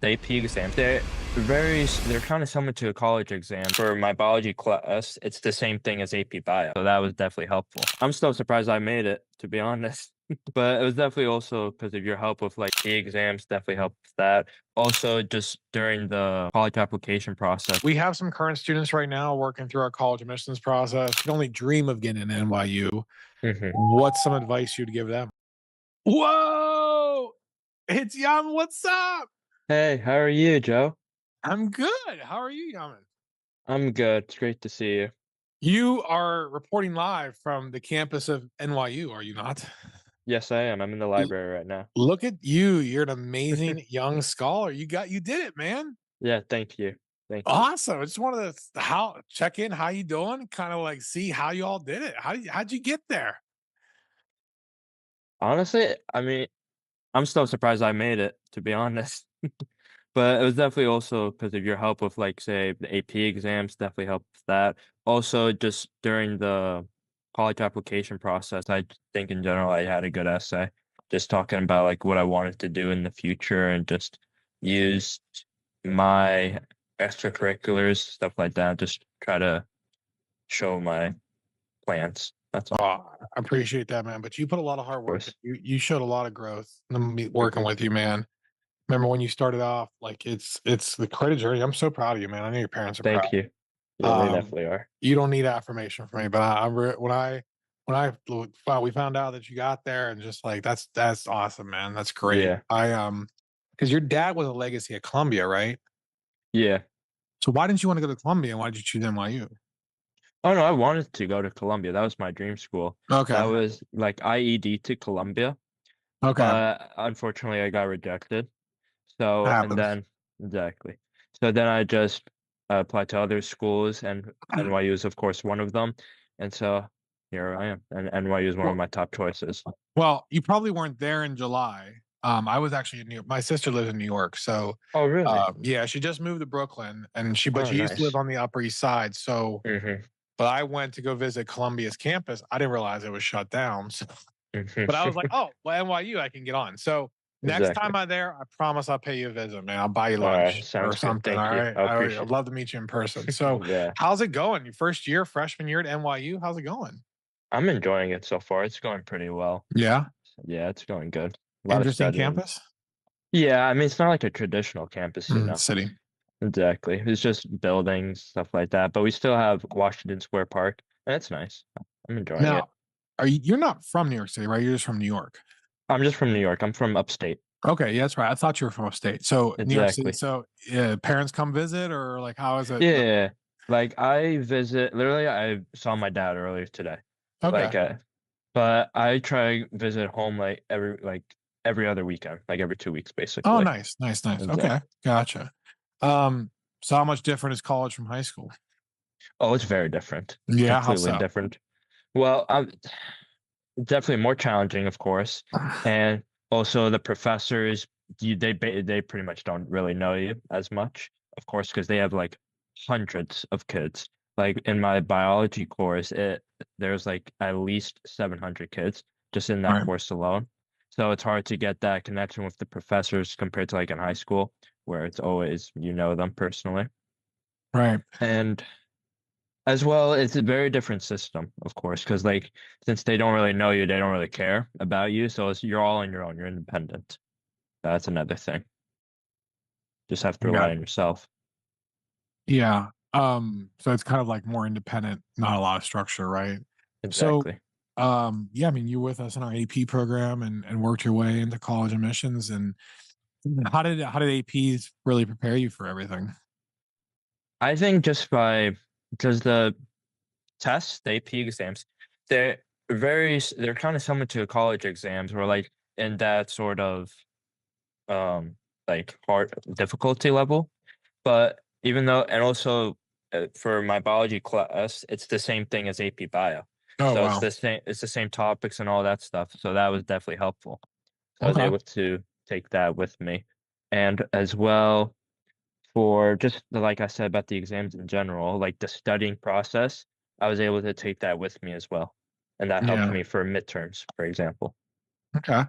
the AP exams. They're kind of similar to a college exam. For my biology class, it's the same thing as AP Bio. So that was definitely helpful. I'm still surprised I made it, to be honest. But it was definitely also because of your help with like the exams, definitely helped with that. Also, just during the college application process. We have some current students right now working through our college admissions process. Can only dream of getting an NYU. Mhm. What's some advice you'd give them? Whoa! It's Yamen. What's up? Hey, how are you, Joe? I'm good. How are you, Yamen? I'm good. It's great to see you. You are reporting live from the campus of NYU, are you not? Yes, I am. I'm in the L- library right now. Look at you. You're an amazing young scholar. You did it, man. Yeah, thank you. Thank you. Awesome. I just wanted to how check in. How you doing? Kind of like see how you all did it. How'd you get there? Honestly, I mean, I'm still surprised I made it, to be honest. But it was definitely also because of your help with, like, say, the AP exams, definitely helped with that. Also, just during the college application process, I think in general I had a good essay, just talking about like what I wanted to do in the future and just used my extracurriculars, stuff like that, just try to show my plans. That's all, Oh, of I appreciate that, man. But you put a lot of hard work in. course. You showed a lot of growth. Me working with you, man. Remember when you started off? Like it's the credit journey. I'm so proud of you, man. I know your parents are proud. Thank you. Yeah, they Um, definitely are. you don't need affirmation from me, but when we found out that you got there and just like that's awesome, man. That's great. Yeah. Because your dad was a legacy at Columbia, right? Yeah. So why didn't you want to go to Columbia? Why did you choose NYU? Oh, no, I wanted to go to Columbia. That was my dream school. That Okay, was like IED to Columbia, okay, but unfortunately I got rejected. So, and happens. then exactly. So then I just applied to other schools, and NYU is of course one of them. And so here I am, and NYU is one of Well, my top choices. well, you probably weren't there in July. I was actually in New York. My sister lives in New York, so Oh, really? yeah, she just moved to Brooklyn, and but Oh, she used to live nice. on the Upper East Side. So, Hmm. but I went to go visit Columbia's campus. I didn't realize it was shut down. So, but I was like, Hmm. oh, well, NYU, I can get on. So next time Exactly. I'm there, I promise I'll pay you a visit, man. I'll buy you All right, lunch or sounds good. something. Thank All you. right, I I'd appreciate love to meet you in person. So, it. Yeah. how's it going? Your first year, freshman year at NYU, how's it going? I'm enjoying it so far. It's going pretty well. Yeah, Yeah, it's going good. A lot of interesting studying. campus. Yeah, I mean, it's not like a traditional campus, you know. City. Exactly. It's just buildings, stuff like that. But we still have Washington Square Park, and it's nice. I'm enjoying it. Now, you're not from New York City, right? You're just from New York. I'm just from New York. I'm from upstate. Okay, yeah, that's right. I thought you were from upstate. So New York City. Exactly. So parents come visit, or like how is it? Yeah. Like I visit, literally, I saw my dad earlier today. Okay. Like, but I try visit home every other weekend, like every 2 weeks, Oh, basically. nice, nice, nice. Okay, Exactly. gotcha. Um, so how much different is college from high school? Oh, it's very different. Yeah, how Completely so? different. Well, definitely more challenging, of course, and also the professors, they pretty much don't really know you as much, of course, because they have like hundreds of kids. Like in my biology course, there's like at least 700 kids just in that Right, course alone. So it's hard to get that connection with the professors compared to like in high school, where it's always you know them personally. right. And as well, it's a very different system, of course, because like since they don't really know you, they don't really care about you. So you're all on your own. You're independent. That's another thing. Just have to rely Got on yourself. yeah. So it's kind of like more independent, not a lot of structure, right? So, Exactly. yeah, I mean, you were with us in our AP program and worked your way into college admissions. And how did APs really prepare you for everything? I think just by because the tests, the AP exams, they're they're kind of similar to college exams, where like in that sort of um like hard difficulty level. But even though, and also for my biology class, it's the same thing as AP Bio. Oh So wow. it's the same topics and all that stuff. So that was definitely helpful. So I was Okay. able to take that with me. And as well for just like I said about the exams in general, like the studying process, I was able to take that with me as well. And that helped Yeah. me for midterms, for example. Okay.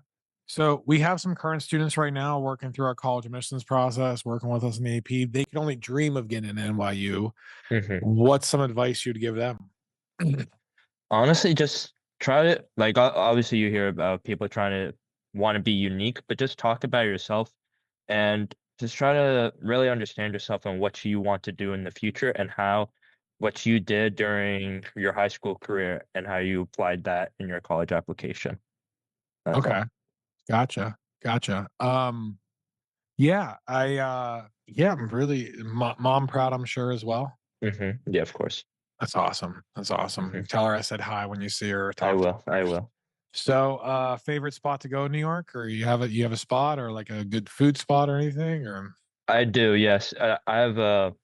So we have some current students right now working through our college admissions process, working with us in the AP. They can only dream of getting an NYU. Mhm. What's some advice you'd give them? Honestly, just try it. Like, obviously, you hear about people trying to want to be unique, but just talk about yourself and just try to really understand yourself and what you want to do in the future and how what you did during your high school career and how you applied that in your college application. That's Okay, all. gotcha, gotcha. Yeah, I'm really mom proud, I'm sure as well. Yeah, of course. That's awesome. That's awesome. hmm Tell her I said hi when you see her or I talk to will. her. I will. So, favorite spot to go in New York, or you have a spot or like a good food spot or anything, or I do. Yes, I have a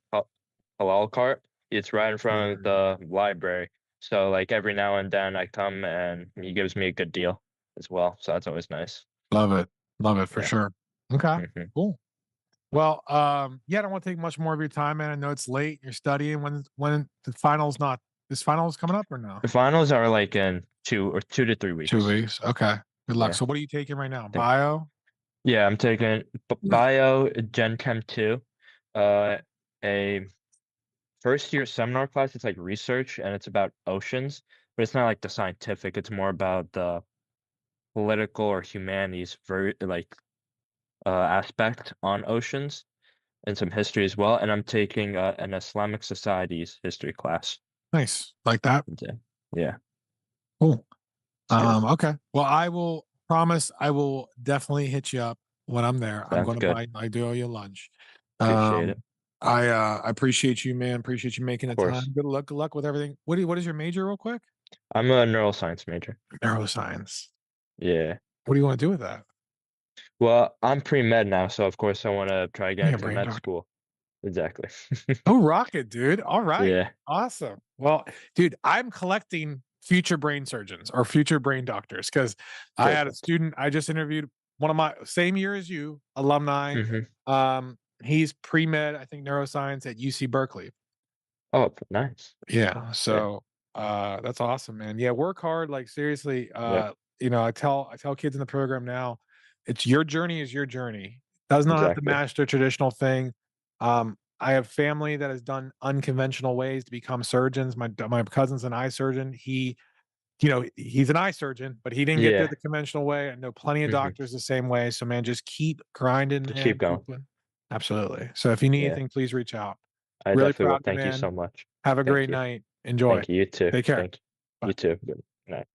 halal cart. It's right in front of Mm, the library. So like every now and then I come and he gives me a good deal as well. So that's always nice. love it for Yeah. sure. Okay, hmm cool. Well, yeah, I don't want to take much more of your time, man. I know it's late. You're studying. When the finals not this finals coming up or no? The finals are like in 2 to 3 weeks. 2 weeks. Okay. Good luck. Yeah. So, what are you taking right now? Thank you. Bio. Yeah, I'm taking bio Gen Chem 2, uh, a first year seminar class. It's like research and it's about oceans, but it's not like the scientific. It's more about the political or humanities very like aspect on oceans and some history as well. And I'm taking an Islamic societies history class. Nice. Like that. Yeah, yeah, Cool. it's good. Okay. Well, I will promise I will definitely hit you up when I'm there. I'm Sounds gonna good. buy I do owe you lunch. Appreciate it. Um, I appreciate you, man. Appreciate you making Of the time. course. Good luck with everything. What is your major real quick? I'm a neuroscience major. Neuroscience. Yeah. What do you want to do with that? Well, I'm pre-med now, so of course I want to try Be getting a into brain med doctor. school. Exactly. Oh, rocket, dude. All right. Yeah. Awesome. Well, dude, I'm collecting future brain surgeons or future brain doctors because I had a Perfect. student I just interviewed, one of my same year as you, alumni. hmm He's pre-med, I think neuroscience at UC Berkeley. Oh, nice. Yeah. Yeah. So that's awesome, man. Yeah, work hard. Like seriously, Yep. I tell kids in the program now, it's your journey is your journey. Does not have to Exactly. match the traditional thing. I have family that has done unconventional ways to become surgeons. My cousin's an eye surgeon. He's an eye surgeon, but he didn't get there Yeah. the conventional way. I know plenty of hmm doctors the same way. So man, just keep grinding, Just keep man. going. Absolutely. So if you need Yeah. anything, please reach out. I Really definitely proud will. of you, Thank you so man. much. Have a Thank great you. night. Enjoy. Thank you. You too. Take care. Thank you. Bye. You too. Good night.